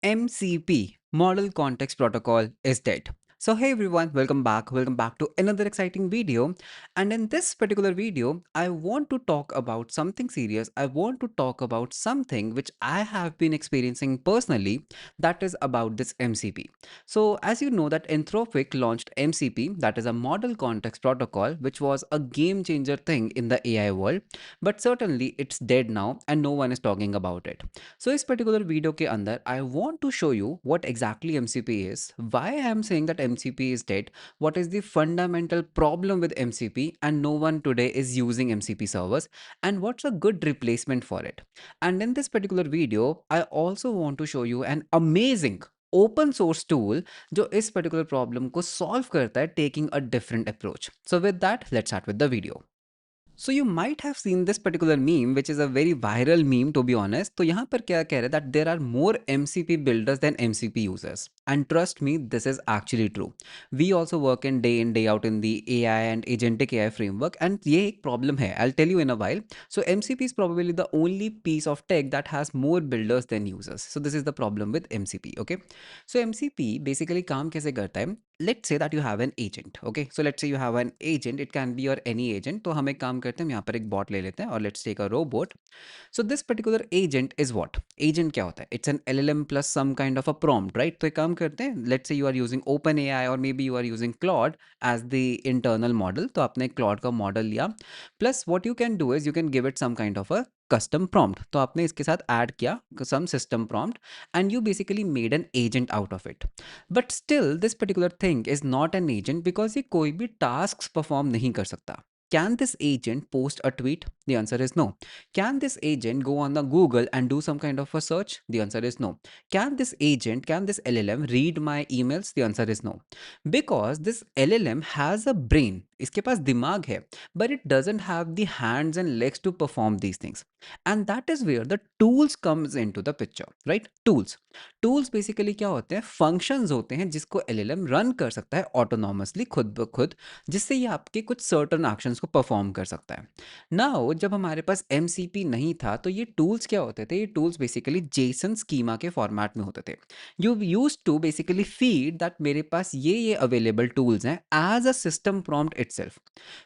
MCP, Model Context Protocol, is dead. So hey everyone, welcome back to another exciting video. And in this particular video, I want to talk about something serious. I want to talk about something which I have been experiencing personally, that is about this MCP. So as you know that Anthropic launched MCP, that is a Model Context Protocol, which was a game changer thing in the AI world, but certainly it's dead now and no one is talking about it. So इस particular video के अंदर I want to show you what exactly MCP is, why I am saying that MCP is dead, what is the fundamental problem with MCP and no one today is using MCP servers, and what's a good replacement for it. And in this particular video I also want to show you an amazing open source tool जो इस particular problem को solve करता है taking a different approach. So with that, let's start with the video. So you might have seen this particular meme, which is a very viral meme to be honest. तो यहाँ पर क्या कह रहे हैं that there are more MCP builders than MCP users. And trust me, this is actually true. We also work in day out in the AI and agentic AI framework, and ये एक problem है. I'll tell you in a while. So MCP is probably the only piece of tech that has more builders than users. So this is the problem with MCP. Okay. So MCP basically काम कैसे करता है? Let's say that you have an agent. Okay, so let's say you have an agent. It can be your any agent. तो हम एक काम करते हैं, हम यहाँ पर एक bot ले लेते हैं और let's take a robot. So this particular agent is what? Agent क्या होता है? It's an LLM plus some kind of a prompt, right? तो एक काम करते हैं, let's say you are using OpenAI or maybe you are using Claude as the internal model. तो आपने Claude का model लिया. Plus what you can do is you can give it some kind of a custom prompt. तो आपने इसके साथ add किया some system prompt and you basically made an agent out of it. But still this particular thing is not an agent because ये कोई भी tasks perform नहीं कर सकता. Can this agent post a tweet? The answer is no. Can this agent go on the Google and do some kind of a search? The answer is no. Can this LLM read my emails? The answer is no. Because this LLM has a brain. इसके पास दिमाग है, but it doesn't have the hands and legs to perform these things. And that is where the tools comes into the picture, right? Tools basically क्या होते हैं? Functions होते हैं जिसको LLM run कर सकता है autonomously खुद ब खुद, जिससे ये आपके कुछ certain actions को perform कर सकता है. Now जब हमारे पास MCP नहीं था तो ये tools क्या होते थे? ये tools basically JSON schema के format में होते थे. You used to basically feed that मेरे पास ये available tools हैं as a system prompt itself.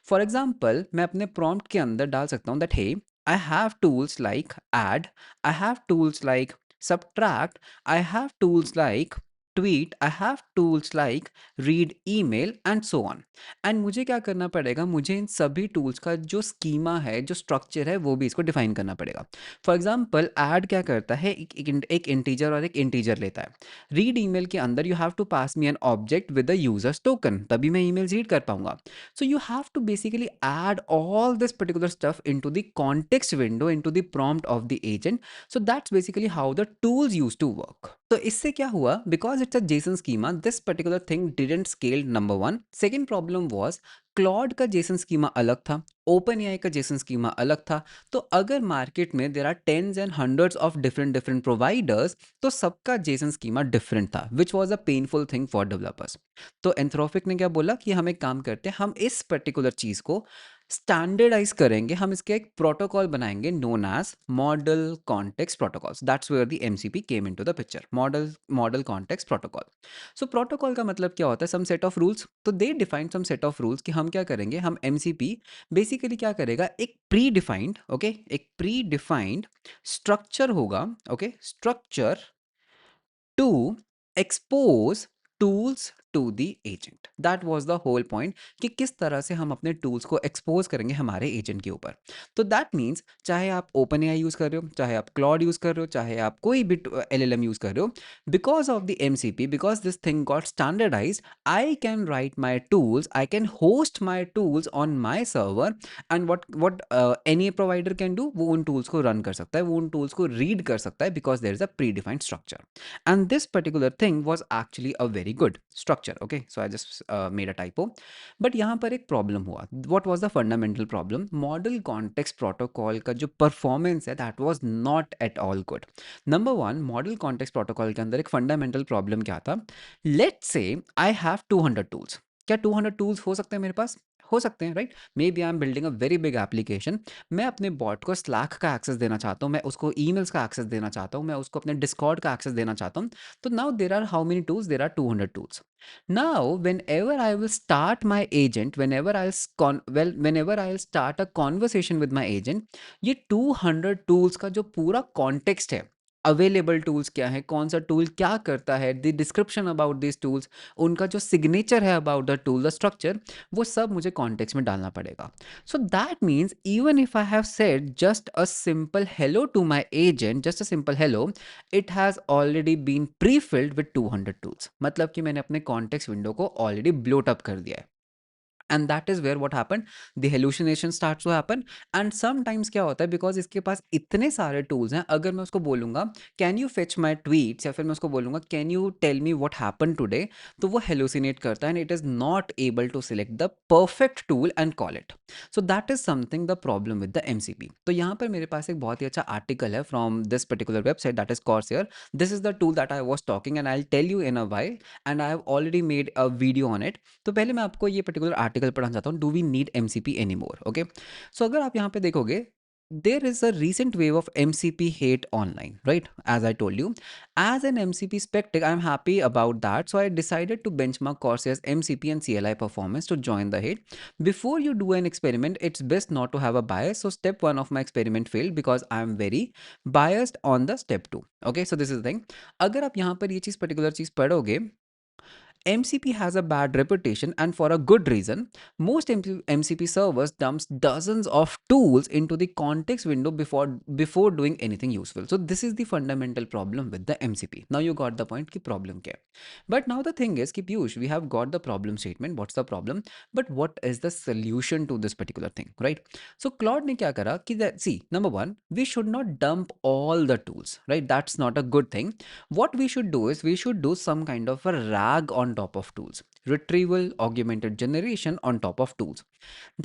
For example, मैं अपने prompt के अंदर डाल सकता हूँ that hey, I have tools like add, I have tools like subtract, I have tools like tweet, I have tools like read email and so on. And मुझे क्या करना पड़ेगा, मुझे इन सभी टूल्स का जो स्कीमा है, जो स्ट्रक्चर है, वो भी इसको डिफाइन करना पड़ेगा. फॉर एग्जाम्पल ऐड क्या करता है, एक इंटीजर और एक इंटीजर लेता है. रीड ईमेल के अंदर you have to pass me an object with the user's token, तभी मैं ईमेल रीड कर पाऊंगा. So you have to basically add all this particular stuff into the context window, into the prompt of the agent. So that's basically how the tools used to work. तो इससे क्या हुआ, because it's a JSON schema, this particular thing didn't scale, number one. Second problem was Claude का JSON schema अलग था, OpenAI का JSON schema अलग था. तो अगर मार्केट में there are tens and hundreds of different providers, तो सबका जेसन स्कीमा डिफरेंट था, which was a painful thing for developers. तो एंथ्रोपिक ने क्या बोला कि हम एक काम करते हैं, हम इस पर्टिकुलर चीज को स्टैंडर्डाइज करेंगे, हम इसके एक प्रोटोकॉल बनाएंगे known as model context protocols. That's where the MCP came into the picture, model context protocol. So protocol का मतलब क्या होता है, सम सेट ऑफ रूल्स. तो they define some set of rules कि हम क्या करेंगे, हम एमसीपी बेसिकली क्या करेगा, एक प्री डिफाइंड, ओके, एक प्री डिफाइंड स्ट्रक्चर होगा, okay, structure to expose tools to the agent. That was the whole point कि किस तरह से हम अपने टूल्स को एक्सपोज करेंगे हमारे एजेंट के ऊपर. तो दैट मीन्स चाहे आप ओपन एआई यूज कर रहे हो, चाहे आप क्लॉड यूज कर रहे हो, चाहे आप कोई भी एलएलएम यूज कर रहे हो, because of the MCP, because this thing got standardise, I can write my tools, I can host my tools on my server, and what any provider can do, वो उन टूल्स को run कर सकता है, वो उन टूल्स को read कर सकता है, because there is a predefined structure. And this particular thing was actually a very good structure. Okay, so I just made a typo. But यहाँ पर एक problem हुआ. What was the fundamental problem? Model context protocol का जो performance है, that was not at all good. Number one, model context protocol के अंदर एक fundamental problem क्या था? Let's say I have 200 tools. क्या 200 tools हो सकते हैं मेरे पास? हो सकते हैं, right? Maybe I am building a very big application, मैं अपने बॉट को स्लैक का एक्सेस देना चाहता हूँ, मैं उसको ईमेल्स का एक्सेस देना चाहता हूँ, मैं उसको अपने डिस्कॉर्ड का एक्सेस देना चाहता हूँ। तो now there are how many tools? There are 200 tools. Now, whenever I will start my agent, whenever I'll start a conversation with my agent, ये 200 टूल्स का जो पूरा कॉन्टेक्स्ट है, अवेलेबल टूल्स क्या है, कौन सा टूल क्या करता है, the description about this tools, उनका जो सिग्नेचर है about the tool, the structure, वो सब मुझे कॉन्टेक्स्ट में डालना पड़ेगा. So that means even if I have said just a simple hello to my agent, just a simple hello, it has already been pre-filled with 200 tools. मतलब कि मैंने अपने कॉन्टेक्स्ट विंडो को ऑलरेडी ब्लोट अप कर दिया है. And that is where what happen, the hallucination starts to happen. And sometimes क्या होता है, बिकॉज इसके पास इतने सारे टूल्स हैं, अगर मैं उसको बोलूंगा can you fetch my tweets, या फिर मैं उसको बोलूंगा can you tell me what happen today, तो वो हेलुसिनेट करता है and it is not able to select the perfect tool and call it. So that is something the problem with the MCP. तो यहाँ पर मेरे पास एक बहुत ही अच्छा आर्टिकल है from this particular website, that is Corsair. This is the tool that I was talking and I tell you in a while, and I have already made a video on it. तो पहले मैं आपको ये particular article पढ़ना चाहता हूँ, do we need MCP any more? Okay, so अगर आप यहाँ पे देखोगे, there is a recent wave of MCP hate online, right? As I told you, as an MCP skeptic, I'm happy about that. So I decided to benchmark Corsair's MCP and CLI performance to join the hate. Before you do an experiment, it's best not to have a bias. So step one of my experiment failed because I'm very biased on the step two. Okay, so this is the thing. अगर आप यहाँ पर ये चीज़ particular चीज़ पढ़ोगे, MCP has a bad reputation, and for a good reason. Most MCP servers dumps dozens of tools into the context window before doing anything useful. So this is the fundamental problem with the MCP. Now you got the point कि problem क्या है. But now the thing is कि Piyush, we have got the problem statement. What's the problem? But what is the solution to this particular thing, right? So Claude ने क्या करा कि see, number one, we should not dump all the tools, right? That's not a good thing. What we should do is we should do some kind of a RAG on top of tools, retrieval augmented generation on top of tools.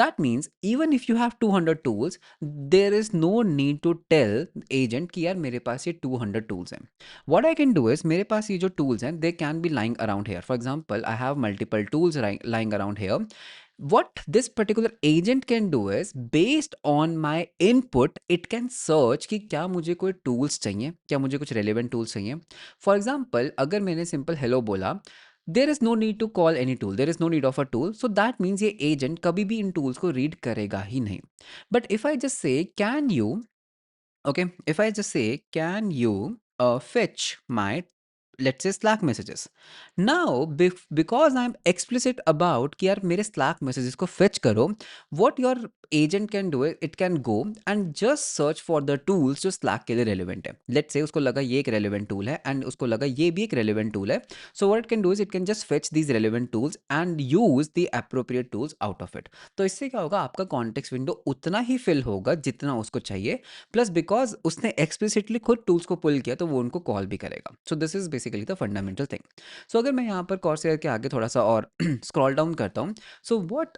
That means even if you have 200 tools, there is no need to tell agent कि यार मेरे पास ये 200 tools हैं. What I can do is मेरे पास ये जो tools हैं, they can be lying around here. For example, I have multiple tools lying around here. What this particular agent can do is based on my input, it can search कि क्या मुझे कोई tools चाहिए, क्या मुझे कुछ relevant tools चाहिए. For example, अगर मैंने simple hello बोला, there is no need to call any tool, there is no need of a tool. So that means ये agent कभी भी इन tools को read करेगा ही नहीं. But if I just say can you, okay, if I just say can you fetch my, let's say, Slack messages. Now because I'm explicit about कि यार मेरे Slack messages को fetch करो, what your agent can do is it can go and just search for the tools जो Slack के लिए relevant है. Let's say उसको लगा ये एक relevant tool है and उसको लगा ये भी एक relevant tool है. So what it can do is it can just fetch these relevant tools and use the appropriate tools out of it. तो इससे क्या होगा, आपका context window उतना ही fill होगा जितना उसको चाहिए, प्लस बिकॉज उसने एक्सप्लिसिटली खुद टूल्स को पुल किया तो वो उनको कॉल भी करेगा. So this is basically the fundamental thing. So अगर मैं यहाँ पर कॉर्सेयर के आगे थोड़ा सा और स्क्रॉल डाउन करता हूँ, so what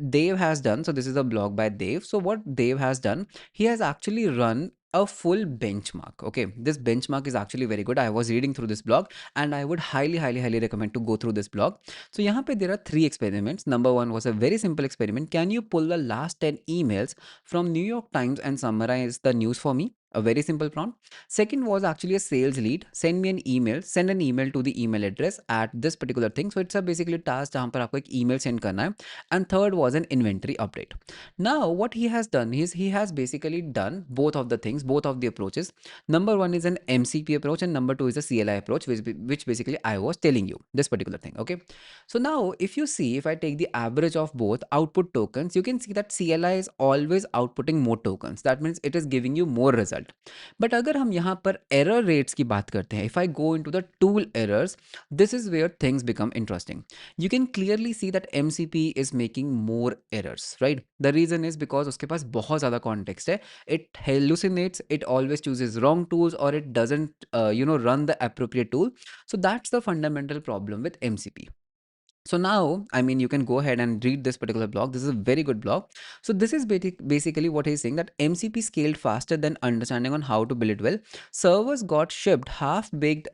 Dev has done, so this is a blog by Dev. So what Dev has done, he has actually run a full benchmark. Okay, this benchmark is actually very good. I was reading through this blog and I would highly recommend to go through this blog. So यहाँ पे there are 3 experiments. Number 1 was a very simple experiment. Can you pull the last 10 emails from New York Times and summarize the news for me? A very simple prompt. Second was actually a sales lead. Send me an email. Send an email to the email address at this particular thing. So it's a basically task जहाँ पर आपको एक email send करना है. And third was an inventory update. Now what he has done is he has basically done both of the things, both of the approaches. Number 1 is an MCP approach and number 2 is a CLI approach, which basically I was telling you this particular thing. Okay. So now if you see, if I take the average of both output tokens, you can see that CLI is always outputting more tokens. That means it is giving you more result. But अगर हम यहाँ पर error rates की बात करते हैं, if I go into the tool errors, this is where things become interesting. You can clearly see that MCP is making more errors, right? The reason is because उसके पास बहुत ज़्यादा context है. It hallucinates, it always chooses wrong tools, or it doesn't run the appropriate tool. So that's the fundamental problem with MCP. So now, I mean, you can go ahead and read this particular blog. This is a very good blog. So this is basically what he's saying, that MCP scaled faster than understanding on how to build it well. Servers got shipped half baked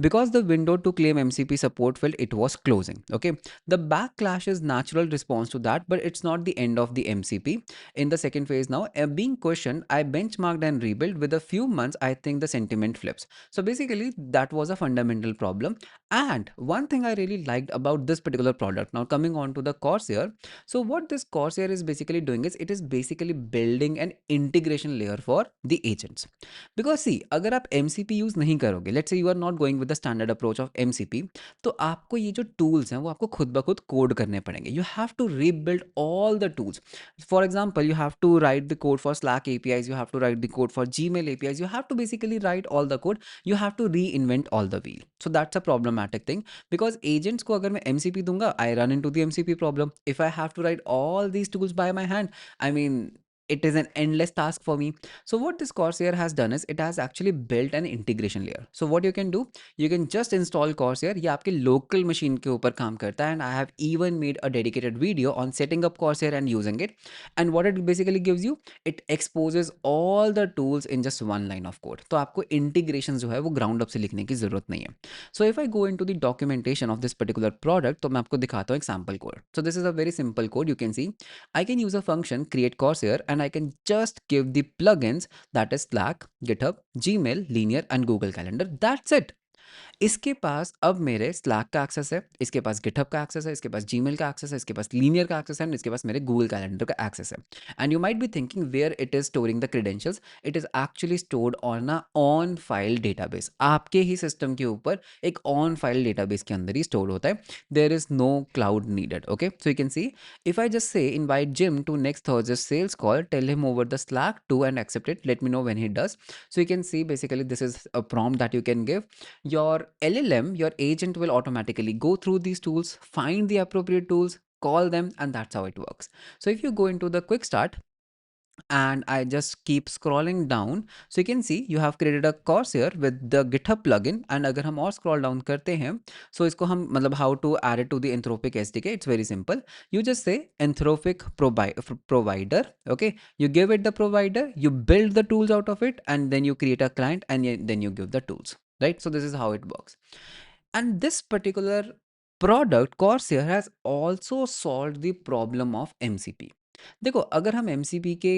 because the window to claim MCP support felt it was closing. Okay, the backlash is natural response to that, but it's not the end of the MCP. In the second phase now, being questioned, I benchmarked and rebuilt. With a few months, I think the sentiment flips. So basically, that was a fundamental problem. And one thing I really liked about this particular product, now coming on to the Corsair. So what this Corsair is basically doing is, it is basically building an integration layer for the agents. Because see, अगर आप MCP use नहीं करोगे, let's say you are not going with the standard approach of MCP, तो आपको ये जो tools हैं वो आपको खुद ब खुद कोड करने पड़ेंगे. You have to rebuild all the tools. For example, you have to write the code for Slack APIs, you have to write the code for Gmail APIs, you have to basically write all the code, you have to reinvent all the wheel. So that's a problematic thing, because agents को अगर मैं MCP दूंगा, I run into the MCP problem. If I have to write all these tools by my hand, I mean, it is an endless task for me. So what this Corsair has done is, it has actually built an integration layer. So what you can do, you can just install Corsair. ये आपके local machine के ऊपर काम करता है, and I have even made a dedicated video on setting up Corsair and using it. And what it basically gives you, it exposes all the tools in just one line of code. तो आपको integration जो है वो ground up से लिखने की जरूरत नहीं है. So if I go into the documentation of this particular product, तो मैं आपको दिखाता हूँ example code. So this is a very simple code. You can see I can use a function create Corsair, and I can just give the plugins, that is Slack, GitHub, Gmail, Linear and Google Calendar. That's it. इसके पास अब मेरे Slack का access है, इसके पास GitHub का access है, इसके पास Gmail का एक्सेस है, इसके पास Linear का एक्सेस है, और इसके पास मेरे Google Calendar का एक्सेस है. And you might be thinking where it is storing the credentials. It is actually stored on a on file database. आपके ही सिस्टम के ऊपर एक ऑन फाइल डेटाबेस के अंदर ही स्टोर होता है. There is no cloud needed. Okay, so you can see, if I just say invite Jim to next Thursday's sales call, tell him over the Slack to and accept it, let me know when he does. So you can see basically this is a prompt that you can give. Your LLM, your agent will automatically go through these tools, find the appropriate tools, call them, and that's how it works. So if you go into the quick start and I just keep scrolling down, so you can see you have created a course here with the GitHub plugin. And अगर हम और scroll down करते हैं, so इसको हम मतलब how to add it to the Anthropic SDK, it's very simple. You just say Anthropic provider, okay? You give it the provider, you build the tools out of it, and then you create a client, and then you give the tools, right? So this is how it works. And this particular product, Corsair, has also solved the problem of MCP. देखो, अगर हम MCP के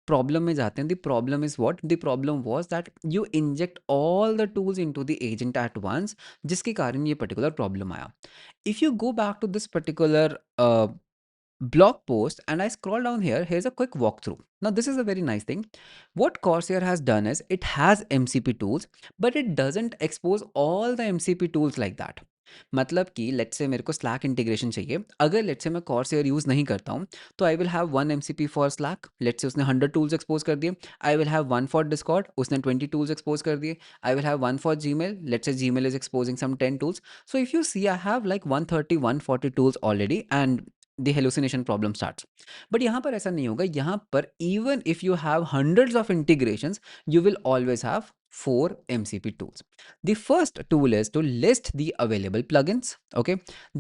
problem में जाते हैं, the problem is what, the problem was that you inject all the tools into the agent at once, जिसके कारण ये पर्टिकुलर प्रॉब्लम आया. If you go back to this particular blog post and I scroll down here, here's a quick walkthrough. Now this is a very nice thing. What Corsair has done is, it has MCP tools, but it doesn't expose all the MCP tools like that. मतलब कि let's say मेरे को Slack integration चाहिए, अगर let's say मैं Corsair use नहीं करता हूँ, तो I will have one MCP for Slack. Let's say उसने 100 टूल्स एक्सपोज कर दिए. I will have one for Discord, उसने 20 टूल्स एक्सपोज कर दिए. I will have one for Gmail, let's say Gmail is exposing some 10 tools. So if you see, I have like 130 140 tools already, and the hallucination problem starts. But यहाँ पर ऐसा नहीं होगा. यहाँ पर even if you have hundreds of integrations, you will always have 4 MCP tools. The first tool is to list the available plugins. Okay,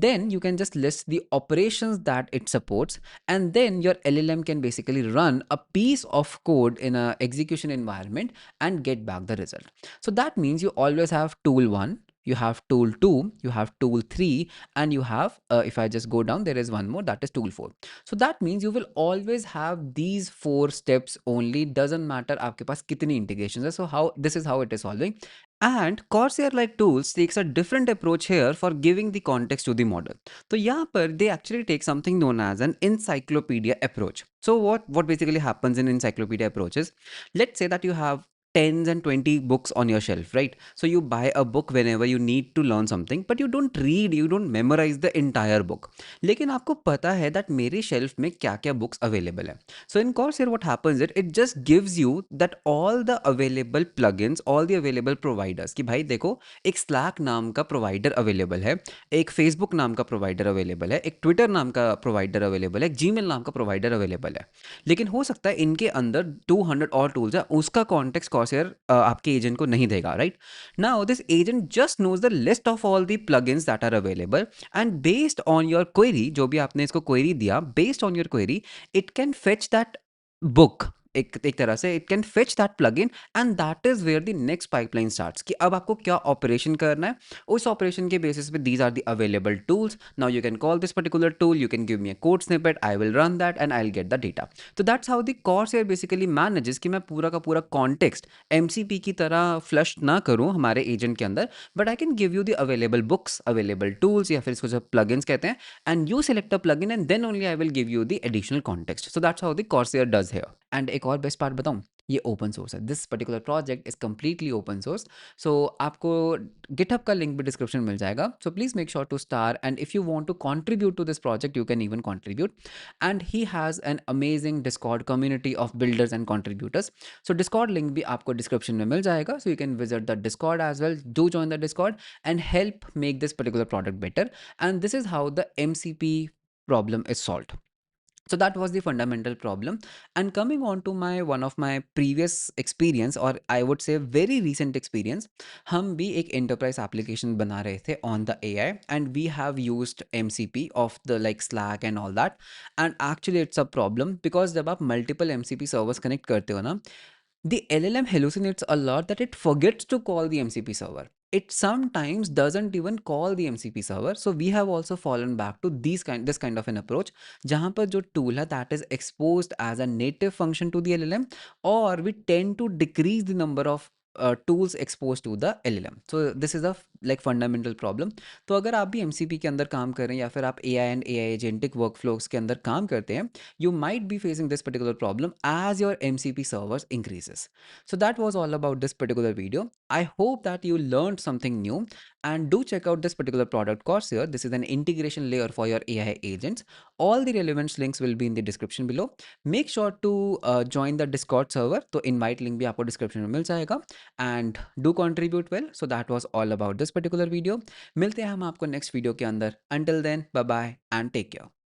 then you can just list the operations that it supports, and then your LLM can basically run a piece of code in a execution environment and get back the result. So that means you always have tool 1, you have tool 2, you have tool 3, and you have if I just go down, there is one more, that is tool 4. So that means you will always have these 4 steps only. Doesn't matter आपके पास कितनी integrations है. So how this is how it is solving. And Corsair like tools takes a different approach here for giving the context to the model. तो यहाँ पर they actually take something known as an encyclopedia approach. So what basically happens in encyclopedia approaches, let's say that you have tens and 20 books on your shelf, right? So you buy a book whenever you need to learn something, but you don't read, you don't memorize the entire book. लेकिन आपको पता है that मेरे shelf में क्या क्या books available है. So in Corsair what happens is, it just gives you that all the available plugins, all the available providers, कि भाई देखो, एक Slack नाम का provider available है, एक Facebook नाम का provider available है, एक Twitter नाम का provider available है, एक Gmail नाम का provider available है. लेकिन हो सकता है इनके अंदर 200 और tools है, उसका context Corsair आपके एजेंट को नहीं देगा, right? Now this agent just knows the list of all the plugins that are available, and based on your query, जो भी आपने इसको क्वेरी दिया, based on your query it can fetch that book, एक तरह से it can fetch that plugin, and that is where the next pipeline starts कि अब आपको क्या ऑपरेशन करना है। उस ऑपरेशन के बेसिस पे these are the available tools, now you can call this particular tool, you can give me a code snippet, I will run that and I'll get the data. तो that's how the Corsair basically manages कि मैं पूरा का पूरा context MCP की तरह flush ना करूँ हमारे agent के अंदर, but I can give you the available books, available tools, या फिर इसको जो plugins कहते हैं, and you select a plugin and then only I will give you the additional context. So that's how the Corsair does here. And एक और best part बताऊँ, ये ओपन सोर्स है, this particular project is completely open source. So आपको GitHub का link भी description में मिल जाएगा, so please make sure to star, and if you want to contribute to this project you can even contribute, and he has an amazing Discord community of builders and contributors. So Discord link भी आपको description में मिल जाएगा, so you can visit the Discord as well, do join the Discord and help make this particular product better, and this is how the MCP problem is solved. So that was the fundamental problem. And coming on to my one of my previous experience, or I would say very recent experience, हम भी एक enterprise application बना रहे थे on the AI, and we have used MCP of the like Slack and all that. And actually it's a problem because जब आप multiple MCP servers connect करते हो ना, the LLM hallucinates a lot that it forgets to call the MCP server. It sometimes doesn't even call the MCP server. So we have also fallen back to this kind of an approach, जहाँ पर जो tool है that is exposed as a native function to the LLM, or we tend to decrease the number of tools exposed to the LLM. So this is a like fundamental problem. तो अगर आप भी MCP के अंदर काम कर रहे हैं या फिर आप AI and AI agentic workflows के अंदर काम करते हैं, you might be facing this particular problem as your MCP servers increases. So that was all about this particular video. I hope that you learned something new, and do check out this particular product Corsair. This is an integration layer for your AI agents. All the relevant links will be in the description below. Make sure to join the Discord server. तो invite link भी आपको description में मिल जाएगा, and do contribute well. So that was all about this particular video. मिलते हैं हम आपको next video के अंदर. Until then, bye bye and take care.